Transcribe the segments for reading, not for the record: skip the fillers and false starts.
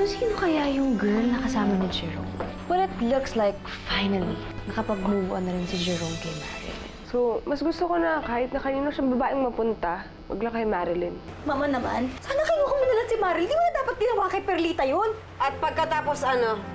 So, sino kaya yung girl na kasama ni Jerome? Well, it looks like, finally, nakapag-move on na rin si Jerome kay Marilyn. So, mas gusto ko na kahit na kanino siyang babaeng mapunta, wag lang kay Marilyn. Mama naman, sana kayo kuminalan si Marilyn. Di ba na dapat ginawa kay Perlita yun? At pagkatapos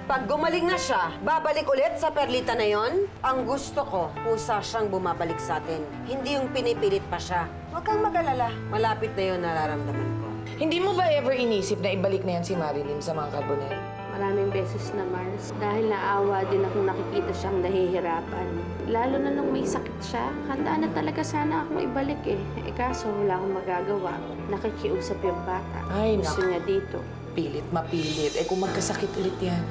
pag gumaling na siya, babalik ulit sa Perlita na yon. Ang gusto ko, pusa siyang bumabalik sa atin. Hindi yung pinipilit pa siya. Huwag kang mag-alala. Malapit na yun nararamdaman ko. Hindi mo ba ever inisip na ibalik na yan si Marilyn sa mga Carbonell? Maraming beses na, Mars. Dahil naawa din akong nakikita siyang nahihirapan. Lalo na nung may sakit siya, handaan na talaga sana akong ibalik eh. Kaso wala akong magagawa. Nakikiusap yung bata. Ay, Gusto niya dito. Pilit, mapilit. Eh kung magkasakit ulit yan.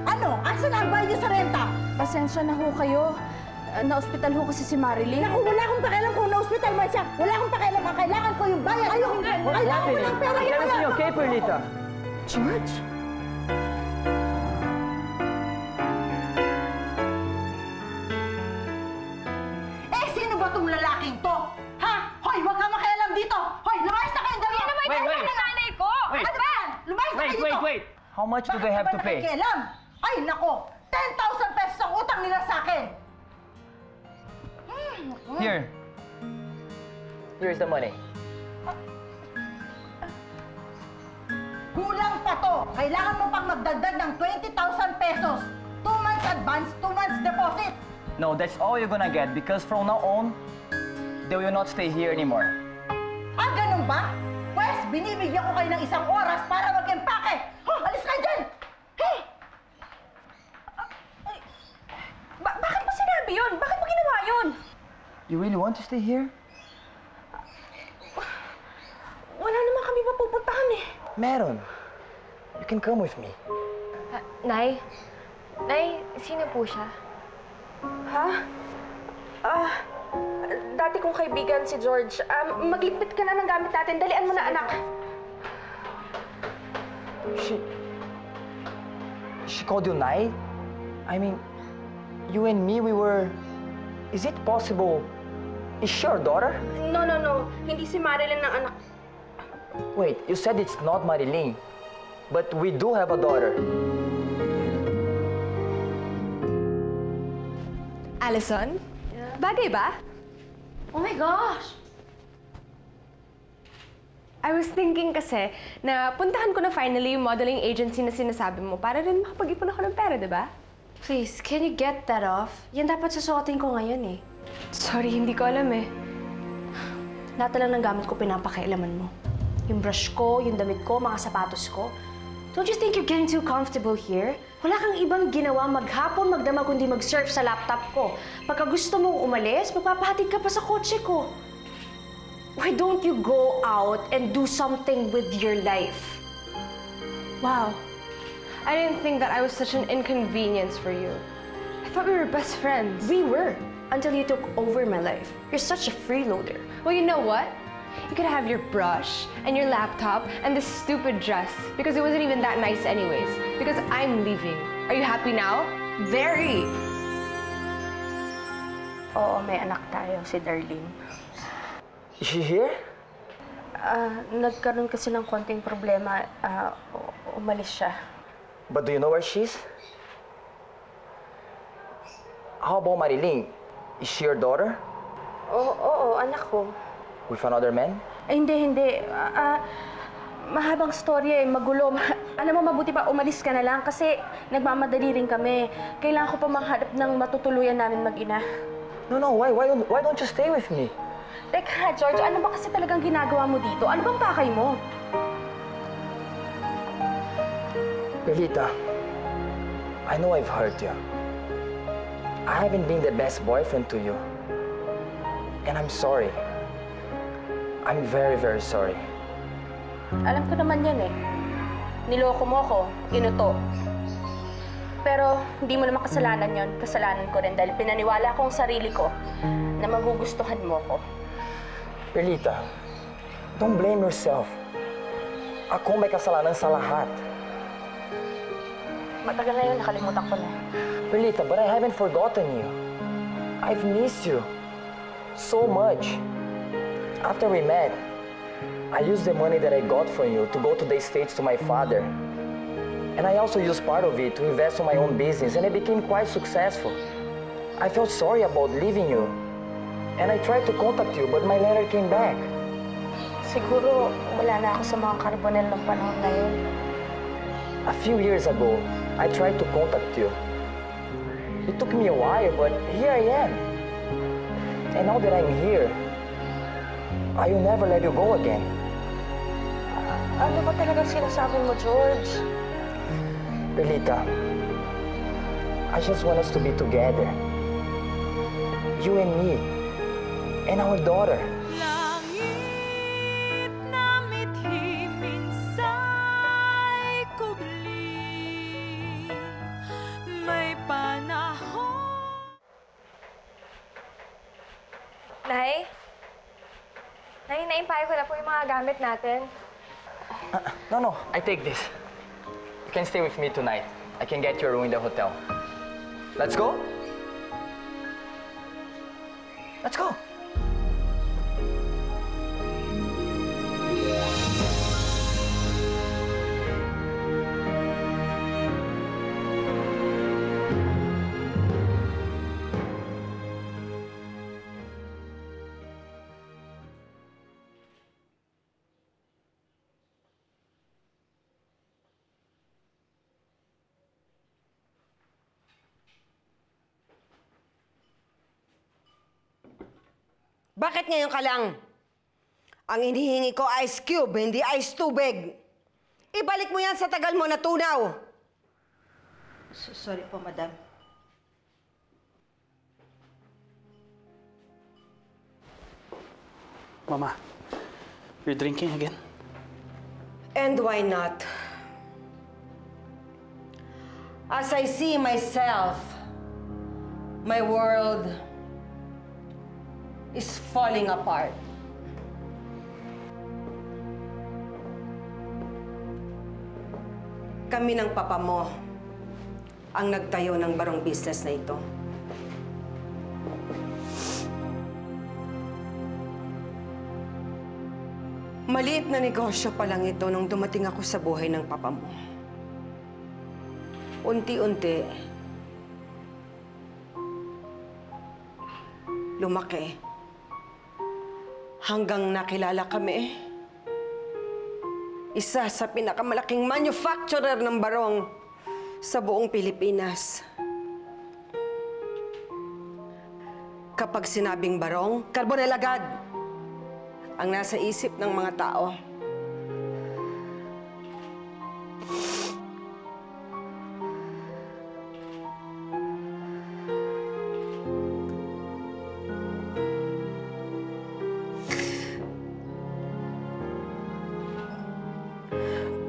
Ano? Asan ang bayad niyo sa renta? Pasensya na ho kayo. Na-hospital ho kasi si Marilyn. Naku, wala akong pakialam kung na-hospital man siya. Wala akong pakialam. Ang kailangan ko yung bayad. Ayoko. Kailangan ko ng pera. Everything okay, Perlita? George? Eh, sino ba tong lalaking to? Ha? Hoy, wag ka makialam dito! Hoy, lumayas na kayong dalawa! Wait, wait! Nanay ko! Wait. Ano ba yan? Lumayas na kayo dito! Wait! How much do they have to pay? Nakikialam? Ay, nako! 10,000 pesos ang utang nila sa akin! Here. Here's the money. Kulang pa to! Kailangan mo pang magdagdag ng 20,000 pesos! 2 months advance, 2 months deposit! No, that's all you're gonna get because from now on, they will not stay here anymore. Ah, ganun ba? Pwes, binibigyan ko kayo ng 1 oras para mag-empake! Oh, alis ka dyan! Hey! Bakit mo sinabi yun? Bakit mo ginawa yun? You really want to stay here? Wala naman kami mapupuntahan eh. Meron. You can come with me. Nay? Nay, sino po siya? Ha? Dati kong kaibigan si George. Magligpit ka na ng gamit natin. Dalian mo na, anak. She called you Nai? I mean, you and me, we were... Is it possible? Is she your daughter? No. Hindi si Marilyn ng anak. Wait, you said it's not Marilyn, but we do have a daughter. Allison? Bagay ba? Oh my gosh! I was thinking kasi na puntahan ko na finally yung modeling agency na sinasabi mo para rin makapag-ipon ako ng pera, di ba? Please, can you get that off? Yan dapat susuotin ko ngayon eh. Sorry, hindi ko alam eh. Lahat na lang ng gamit ko pinapakialaman mo. Yung brush ko, yung damit ko, mga sapatos ko. Don't you think you're getting too comfortable here? Wala kang ibang ginawa maghapon, magdamag, kundi mag-surf sa laptop ko. Pagka gusto mong umalis, magpapahatid ka pa sa kotse ko. Why don't you go out and do something with your life? Wow. I didn't think that I was such an inconvenience for you. I thought we were best friends. We were, until you took over my life. You're such a freeloader. Well, you know what? You could have your brush and your laptop and this stupid dress because it wasn't even that nice anyways. Because I'm leaving. Are you happy now? Very! Oo, may anak tayo, si Darlene. Is she here? Nagkaroon kasi ng konting problema. Umalis siya. But do you know where she is? How about Marilyn? Is she your daughter? Oo, anak ko. With another man? Hindi. Mahabang storya eh, magulo. Alam mo, mabuti pa umalis ka na lang kasi nagmamadali rin kami. Kailangan ko pa manghanap ng matutuluyan namin mag-ina. No. Why don't you stay with me? Teka, George, ano ba kasi talagang ginagawa mo dito? Ano bang pakay mo? Perlita, I know I've hurt you. I haven't been the best boyfriend to you. And I'm sorry. I'm very, very sorry. Alam ko naman yan eh. Niloko mo ko, inuto. Pero hindi mo naman kasalanan yon. Kasalanan ko rin dahil pinaniwala ko ang sarili ko na magugustuhan mo ko. Perlita, don't blame yourself. Ako may kasalanan sa lahat. Matagal na yun, nakalimutan ko na. Perlita, but I haven't forgotten you. I've missed you so much. After we met, I used the money that I got from you to go to the States to my father. And I also used part of it to invest in my own business, and I became quite successful. I felt sorry about leaving you. And I tried to contact you, but my letter came back. Siguro wala na ako sa mga Carbonell ng panahon na yun. A few years ago, I tried to contact you. It took me a while, but here I am. And now that I'm here, I will never let you go again. Ano ba talaga sinasabi mo, George? Perlita, I just want us to be together. You and me, and our daughter. Langit na mithi minsa'y kubli, may panahon. Nay? Nay, naimpay ko na po yung mga gamit natin. No, I take this. You can stay with me tonight. I can get your room in the hotel. Let's go? Let's go. Bakit ngayon ka lang? Ang hinihingi ko, ice cube, hindi ice tubig. Ibalik mo yan sa tagal mo na tunaw. Sorry po, madam. Mama, you're drinking again? And why not? As I see myself, my world is falling apart. Kami ng papa mo ang nagtayo ng barong business na ito. Maliit na negosyo pa lang ito nung dumating ako sa buhay ng papa mo. Unti-unti, lumaki. Hanggang nakilala kami. Isa sa pinakamalaking manufacturer ng barong sa buong Pilipinas. Kapag sinabing barong, Carbonell agad ang nasa isip ng mga tao.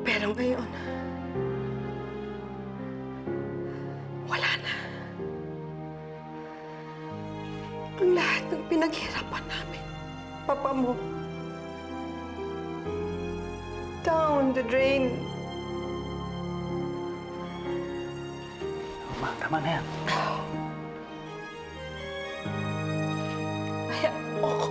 Pero ngayon, wala na. Ang lahat ng pinaghirapan namin, papa mo, down the drain. Ma, tama na yan. Kaya ako.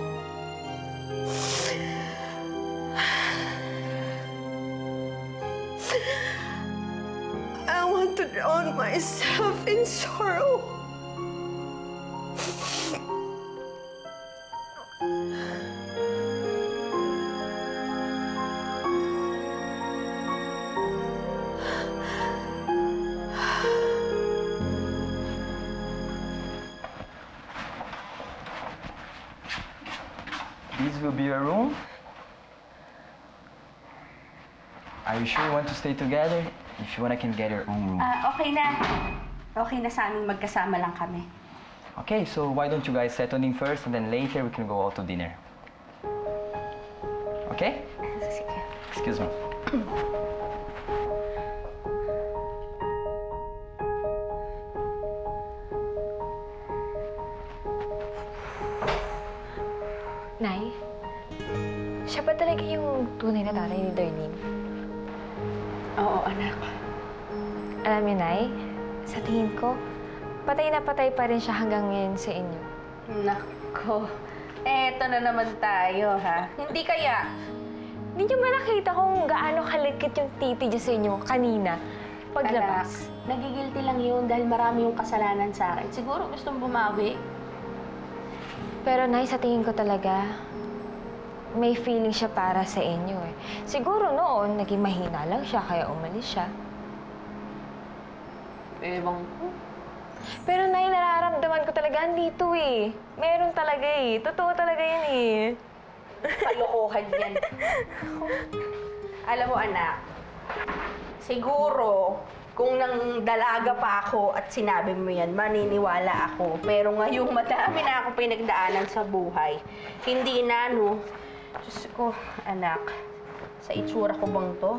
I want to drown myself in sorrow. This will be your room. Are you sure you want to stay together? If you want, I can get your own room. Okay na. Okay na sa aming magkasama lang kami. Okay, so why don't you guys settle in first, and then later we can go out to dinner. Okay? Sige. Excuse me. Nay, siya ba talaga yung tunay na tatay ni Darlene? Oo, anak. Alam niyo, Nay, sa tingin ko, patay na patay pa rin siya hanggang ngayon sa inyo. Nako. Eto na naman tayo, ha? Hindi kaya. Hindi niyo ba nakita kung gaano kalikit yung titi niya sa inyo kanina? Paglabas. Anak, nagigilty lang yun dahil marami yung kasalanan sa akin. Siguro gustong bumawi. Pero Nay, sa tingin ko talaga, may feeling siya para sa inyo eh. Siguro noon, naging mahina lang siya, kaya umalis siya. Ewan ko. Pero Nay, nararamdaman ko talaga andito eh. Meron talaga eh. Totoo talaga yan eh. Kalokohan yan. Alam mo, anak, siguro, kung nang dalaga pa ako at sinabi mo yan, maniniwala ako. Pero ngayong madami na ako pinagdaanan sa buhay, hindi na, no? Diyos ko, anak, sa itsura ko bang to?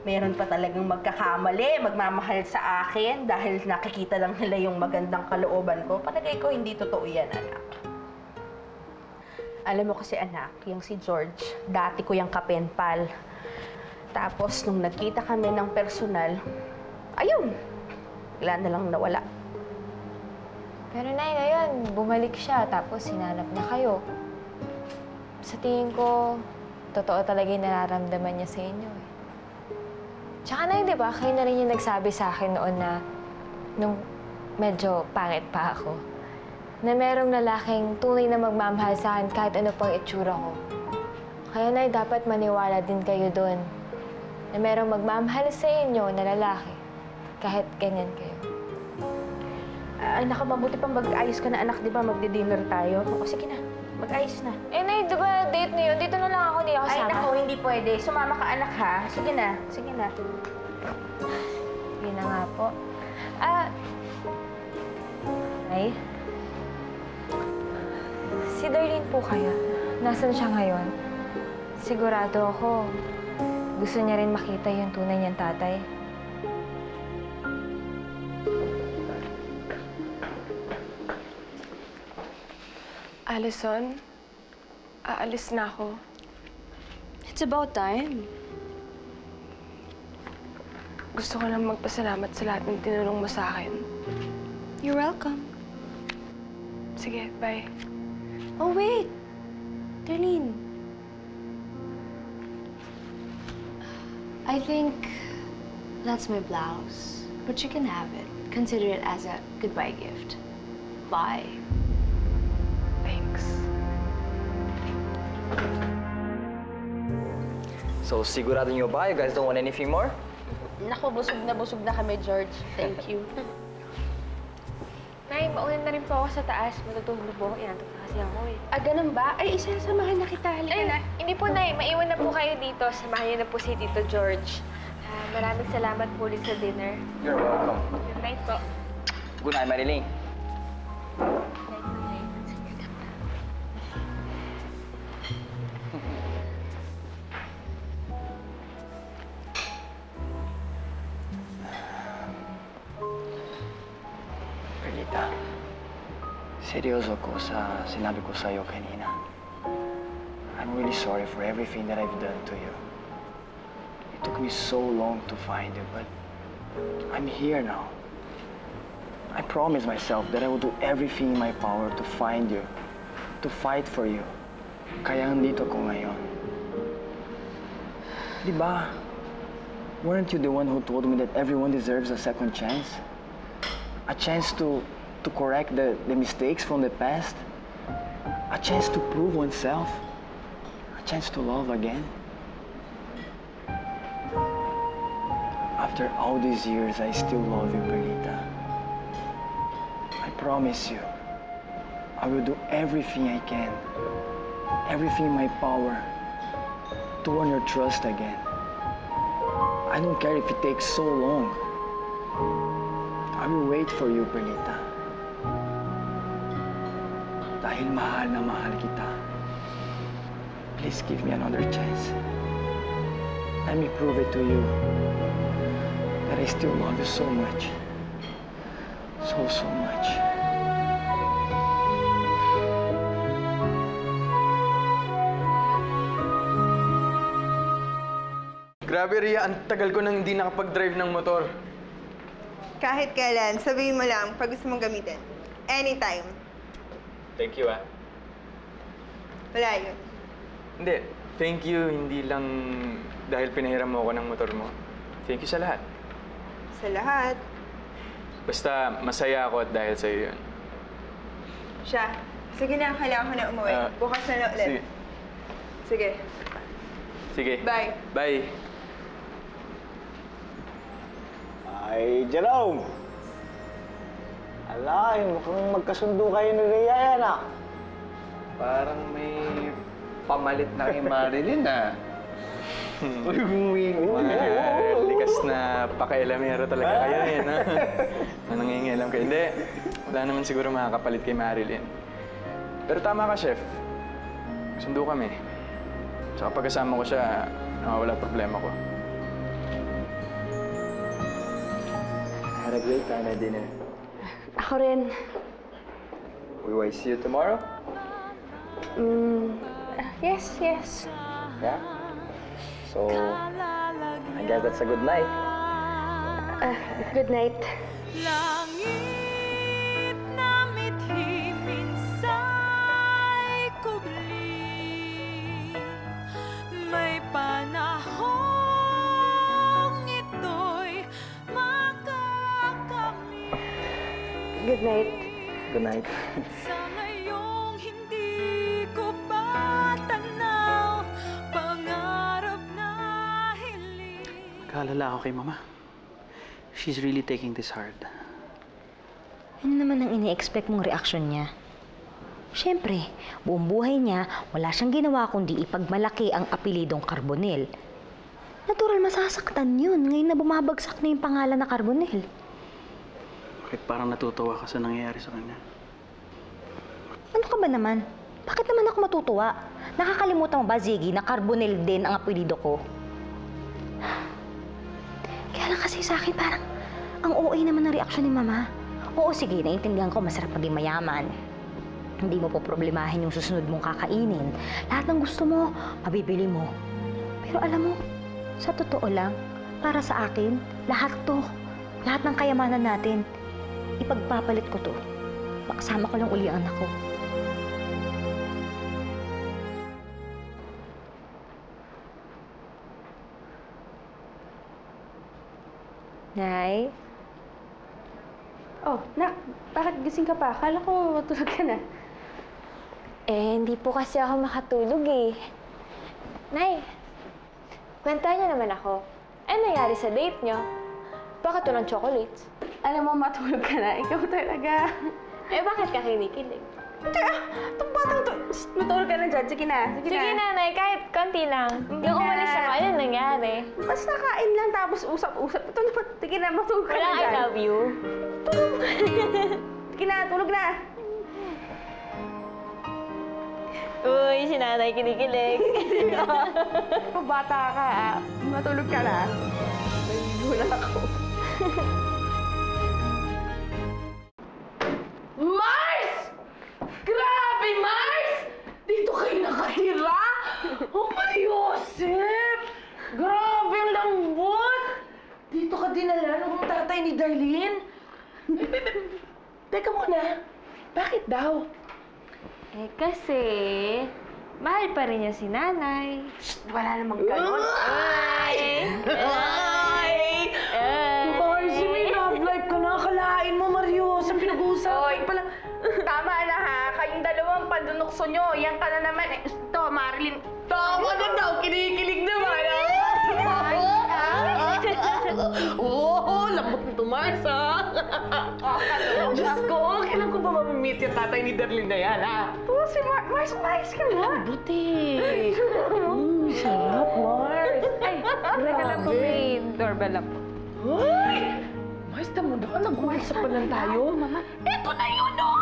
Meron pa talagang magkakamali, magmamahal sa akin dahil nakikita lang nila yung magandang kalooban ko. Palagay ko, hindi totoo yan, anak. Alam mo kasi, anak, yung si George, dati ko yung kapenpal. Tapos, nung nagkita kami ng personal, ayun, bigla na lang nawala. Pero Nay, ngayon, bumalik siya, tapos hinanap na kayo. Sa tingin ko, totoo talaga yung nararamdaman niya sa inyo eh. Tsaka Nay, di ba, kayo na rin yung nagsabi sa akin noon na nung medyo pangit pa ako, na merong lalaking tunay na magmamahal sa akin kahit ano pang itsura ko. Kaya Nay, dapat maniwala din kayo doon na merong magmamahal sa inyo na lalaki kahit ganyan kayo. Anak, mabuti pang mag-ayos ka na, anak, di ba? Magdi-dinner tayo. O, sige na. Mag-ayos na. Eh, Nay, di ba date na yun? Dito na lang ako, di ako Ay, sama. nako, hindi pwede. Sumama ka, anak, ha? Sige na. Sige na. Yun na nga po. Nay? Si Darlene po kaya? Nasaan siya ngayon? Sigurado ako, gusto niya rin makita yung tunay niyang tatay. Allison, aalis na ako. It's about time. Gusto ko lang magpasalamat sa lahat ng tinulong mo sa akin. You're welcome. Sige, bye. Oh, wait! Darlene. I think that's my blouse, but you can have it. Consider it as a goodbye gift. Bye. Thanks. So, sigurado nyo ba? You guys don't want anything more? Naku, busog na kami, George. Thank you. Nay, mauna na rin po ako sa taas. Matutulog po ako. Inantok na kasi ako eh. Ah, ganun ba? Ay, isasamahan na kita. Halika Ay, na. hindi po, Nay. Maiwan na po kayo dito. Samahan niyo na po si Tito George. Maraming salamat po ulit sa dinner. You're welcome. Good night po. Good night, Marilyn. Perlita, seryoso ko sa sinabi ko sa'yo kanina. I'm really sorry for everything that I've done to you. It took me so long to find you, but I'm here now. I promised myself that I will do everything in my power to find you, to fight for you. Kaya nandito ko ngayon. Di ba? Weren't you the one who told me that everyone deserves a second chance? A chance to correct the mistakes from the past? A chance to prove oneself? A chance to love again? After all these years, I still love you, Perlita. I promise you, I will do everything I can, everything in my power, to earn your trust again. I don't care if it takes so long. I will wait for you, Perlita. Dahil mahal na mahal kita. Please give me another chance. Let me prove it to you that I still love you so much. So much. Grabe, Ria. Ang tagal ko nang hindi nakapag-drive ng motor. Kahit kailan, sabihin mo lang pag gusto mong gamitin. Anytime. Thank you, ah. Wala yun. Hindi. Thank you, hindi lang dahil pinahiram mo ako ng motor mo. Thank you sa lahat. sa lahat. Basta masaya ako at dahil sa'yo yun. Siya. Sige na, kailangan ko na umuwi. Bukas na lang ulit. Sige. Sige. Bye. Bye. Ay, Jerome! Alay, mukhang magkasundo kayo ni Rhea yan, ah. Parang may pamalit na kay Marilyn, ah. Uy, likas na pakailamero talaga kayo, eh, no? Nangingialam kayo. Hindi, wala naman siguro makakapalit kay Marilyn. Pero tama ka, Chef. Sundo kami. Tsaka pagkasama ko siya, nawawala problema ko. I had a great time at dinner. Ako rin. We will see you tomorrow? Yes. Yeah? So, I guess that's a good night. Good night. Langit na mithi minsa'y kubli. May panahong ito'y makakamit. Good night. Good night. Sa ngayong hindi ko pa tanaw, pangarap na hiling. Nag-aalala ako kay Mama. She's really taking this hard. Ano naman ang ini-expect mong reaksyon niya? Siyempre, buong buhay niya, wala siyang ginawa kundi ipagmalaki ang apelidong Carbonell. Natural masasaktan yun ngayon na bumabagsak na yung pangalan na Carbonell. Bakit parang natutuwa ka sa nangyayari sa kanya? Ano ka ba naman? Bakit naman ako matutuwa? Nakakalimutan mo ba, Ziggy, na Carbonell din ang apelido ko? Kaya lang kasi sa akin parang ang OA naman ng reaksyon ni Mama. Oo, sige, naiintindihan ko masarap maging mayaman. Hindi mo po problemahin yung susunod mong kakainin. Lahat ng gusto mo, mabibili mo. Pero alam mo, sa totoo lang, para sa akin, lahat ng kayamanan natin, ipagpapalit ko to. Makasama ko lang uli ang anak ko. Nay? Oh, Nak, bakit gising ka pa? Akala ko matulog ka na. Hindi po kasi ako makatulog eh. Nay, kwentahan niyo naman ako. Ano nangyari sa date niyo? Bakit ng chocolates? Alam mo, matulog ka na. Ikaw talaga. Bakit ka kinikilig? Itong batang to. Matulog ka na dyan. Sige na. Sige na, Nay. Kahit konti lang. Yung umalis siya, ano nangyari? Basta kain lang tapos usap-usap. Ito naman. Sige na, matulog ka na dyan. I love you. Sige na, tulog na. Uy, si Nanay kinikilig. Bata ka, matulog ka na. Nahihigulan ako. Mars! Grabe, Mars! Dito kayo nakatira? Oh, Mariosep! Grabe ang lambot! Dito ka dinala ng tatay ni Darlene? Teka muna, bakit daw? Kasi, mahal pa rin niya si Nanay. Wala namang ganon. Ay! Marcy, may love life ka na. Akalain mo, Marios, ang pinag-uusapan pala. Tama na ha, kayong dalawang pandunukso nyo. Yan ka na naman. Ito, Marilyn. Tama na daw, kinikilig naman. Oo, lambot nito, Mars, ha? Diyos ko, kailan ko ba mamimit yung tatay ni Darlene na yan, ha? Oo, si Mars, umayos ka na. Buti. Sarap, Mars. Ay, ka lang po, may doorbell lang po. Hoy! Mars, tamo na ka, nag-uusap pa lang tayo. Mama, ito na yun, oh!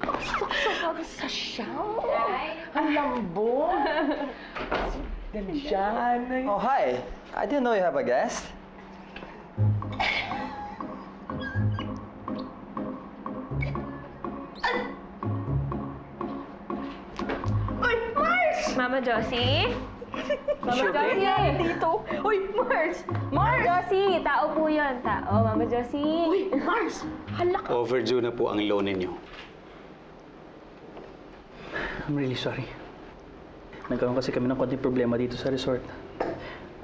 Saksak sa siyang. Ang lambot. Ganyan. Oh, hi. I didn't know you have a guest. Uy, Mars! Mama Josie? Mama Josie! Dito. Uy, Mars! Mama Josie! Tao po yun. Tao, Mama Josie. Uy, Mars! Hala ka. Overdue na po ang loan ninyo. I'm really sorry. Nagkaroon kasi kami ng konting problema dito sa resort.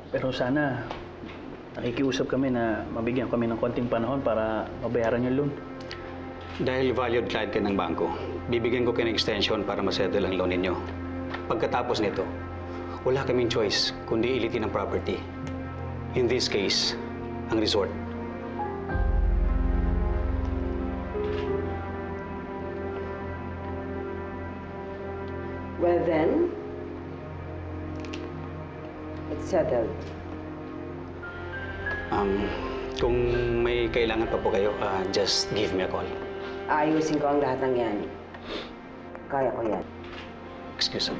Pero sana, nakikiusap kami na mabigyan kami ng konting panahon para mabayaran yung loan. Dahil valued client ka ng bangko, bibigyan ko kayo ng extension para masettle ang loan ninyo. Pagkatapos nito, wala kaming choice kundi ilitin ang property. In this case, ang resort. Well then, it's settled. Kung may kailangan pa po kayo, just give me a call. Ayusin ko ang lahat ng yan. Kaya ko yan. Excuse me.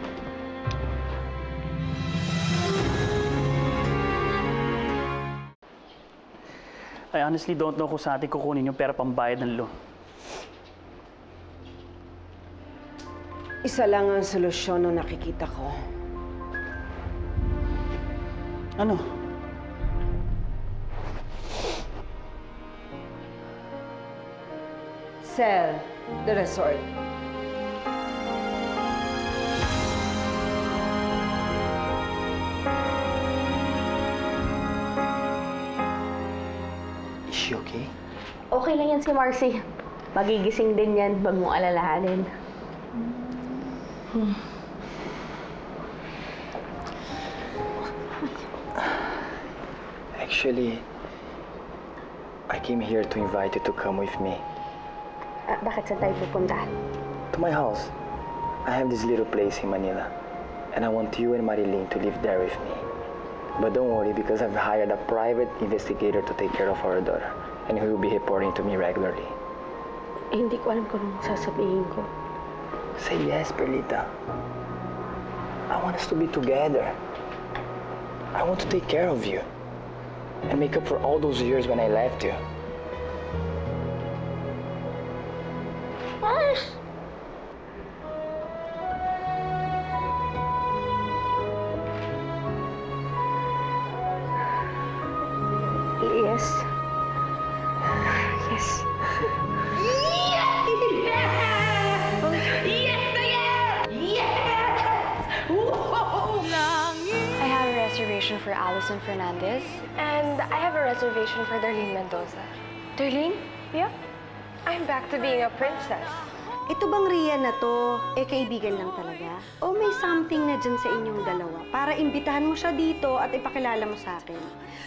I honestly don't know kung saan atin kukunin yung pera pambayad ng loan. Isa lang ang solusyon nung nakikita ko. Ano? Sell the resort. Is she okay? Okay lang yan si Marcy. Magigising din yan, wag mong alalahanin. Actually, I came here to invite you to come with me. Bakit saan tayo pupunta? To my house. I have this little place in Manila. And I want you and Marilyn to live there with me. But don't worry because I've hired a private investigator to take care of our daughter. And he will be reporting to me regularly. Hindi ko alam kung anong sasabihin ko. Say yes, Perlita. I want us to be together. I want to take care of you. And make up for all those years when I left you. Yes. Yes. I have a reservation for Alison Fernandez. And I have a reservation for Darlene Mendoza. Darlene? Yep. I'm back to being a princess. Ito bang Rian na to, kaibigan lang talaga? O may something na dyan sa inyong dalawa para imbitahan mo siya dito at ipakilala mo sa akin?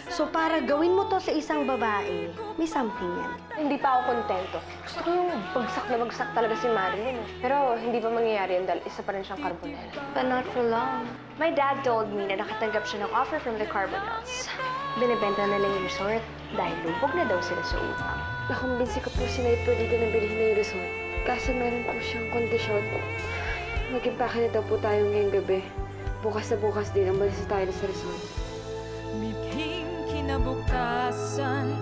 So para gawin mo to sa isang babae, may something yan. Hindi pa ako kontento. Gusto ko yung bagsak na bagsak talaga si Marilyn. Pero hindi pa mangyayari yan dahil isa pa rin siyang Carbonell. But not for long. My dad told me na nakatanggap siya ng offer from the Carbonells. Binibenta nila yung resort dahil lubog na daw sila sa utang. Nakumbinsi ko po si Nay Perlita na bilhin na yung resort. Kaso meron po siyang kondisyon. Mag-impake na daw po tayo ngayong gabi. Bukas na bukas din ang balis tayo sa resort. Miking kinabukasan